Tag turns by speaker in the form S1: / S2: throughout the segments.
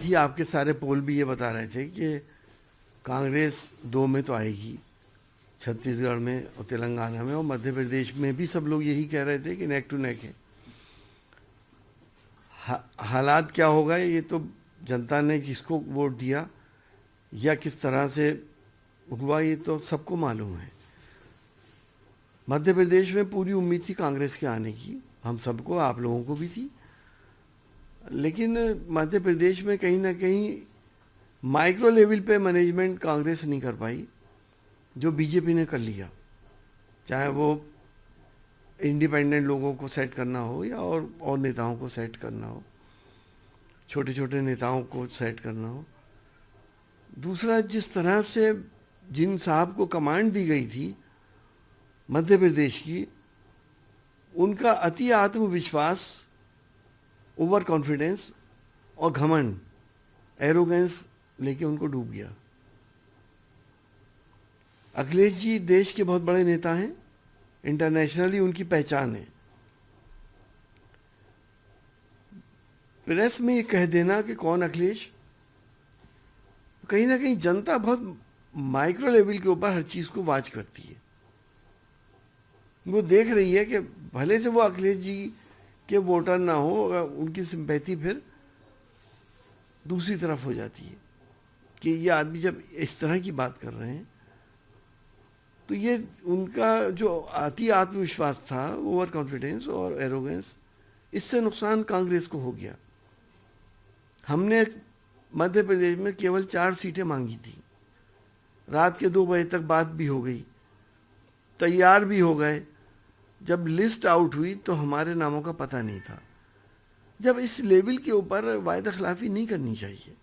S1: ही आपके सारे पोल भी ये बता रहे थे कि कांग्रेस 2 में तो आएगी, छत्तीसगढ़ में और तेलंगाना में, और मध्य प्रदेश में भी सब लोग यही कह रहे थे कि नेक टू नेक है। हालात क्या होगा ये तो जनता ने जिसको वोट दिया या किस तरह से हुआ ये तो सबको मालूम है। मध्य प्रदेश में पूरी उम्मीद थी कांग्रेस के आने की, हम सबको, आप लोगों को भी थी, लेकिन मध्य प्रदेश में कहीं ना कहीं माइक्रो लेवल पे मैनेजमेंट कांग्रेस नहीं कर पाई जो बीजेपी ने कर लिया, चाहे वो इंडिपेंडेंट लोगों को सेट करना हो या और नेताओं को सेट करना हो, छोटे छोटे नेताओं को सेट करना हो। दूसरा, जिस तरह से जिन साहब को कमांड दी गई थी मध्य प्रदेश की, उनका अति आत्मविश्वास, ओवर कॉन्फिडेंस और घमंड, एरोगेंस लेके उनको डूब गया। अखिलेश जी देश के बहुत बड़े नेता हैं, इंटरनेशनली उनकी पहचान है। प्रेस में ये कह देना कि कौन अखिलेश, कहीं ना कहीं जनता बहुत माइक्रो लेवल के ऊपर हर चीज को वाच करती है। वो देख रही है कि भले से वो अखिलेश जी के वोटर ना हो, उनकी सिंपैथी फिर दूसरी तरफ हो जाती है कि ये आदमी जब इस तरह की बात कर रहे हैं, तो ये उनका जो अति आत्मविश्वास था, ओवर कॉन्फिडेंस और एरोगेंस, इससे नुकसान कांग्रेस को हो गया। हमने मध्य प्रदेश में केवल 4 सीटें मांगी थी, रात के 2 बजे तक बात भी हो गई, तैयार भी हो गए। जब लिस्ट आउट हुई तो हमारे नामों का पता नहीं था। जब इस लेवल के ऊपर वायदा खिलाफी नहीं करनी चाहिए।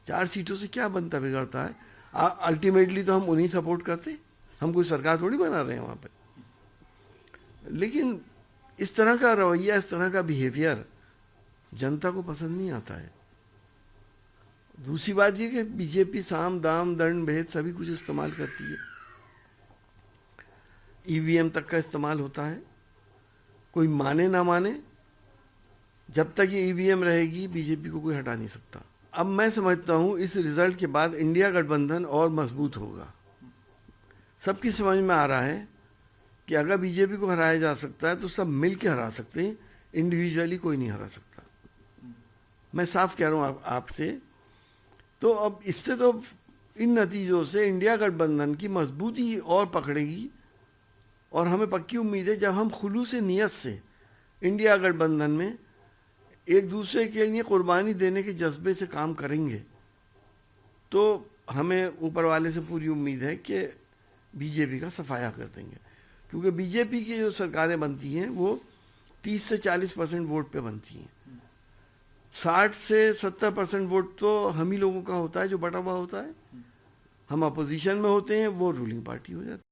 S1: 4 सीटों से क्या बनता बिगड़ता है? अल्टीमेटली तो हम उन्हीं सपोर्ट करते, हम कोई सरकार थोड़ी बना रहे हैं वहाँ पे। लेकिन इस तरह का रवैया, इस तरह का बिहेवियर जनता को पसंद नहीं आता है। दूसरी बात ये कि बीजेपी साम दाम दंड भेद सभी कुछ इस्तेमाल करती है, ईवीएम तक का इस्तेमाल होता है। कोई माने ना माने, जब तक ये ईवीएम रहेगी बीजेपी को कोई हटा नहीं सकता। अब मैं समझता हूँ इस रिजल्ट के बाद इंडिया गठबंधन और मजबूत होगा। सबकी समझ में आ रहा है कि अगर बीजेपी को हराया जा सकता है तो सब मिल के हरा सकते हैं, इंडिविजुअली कोई नहीं हरा सकता। मैं साफ कह रहा हूँ आपसे। तो अब इससे तो इन नतीजों से इंडिया गठबंधन की मजबूती और पकड़ेगी, और हमें पक्की उम्मीद है जब हम खुलूस नियत से इंडिया गठबंधन में एक दूसरे के लिए कुर्बानी देने के जज्बे से काम करेंगे, तो हमें ऊपर वाले से पूरी उम्मीद है कि बीजेपी का सफाया कर देंगे। क्योंकि बीजेपी की जो सरकारें बनती हैं वो 30 से 40% वोट पे बनती हैं। 60 से 70% वोट तो हम ही लोगों का होता है जो बटा हुआ होता है। हम अपोजिशन में होते हैं, वो रूलिंग पार्टी हो जाती है।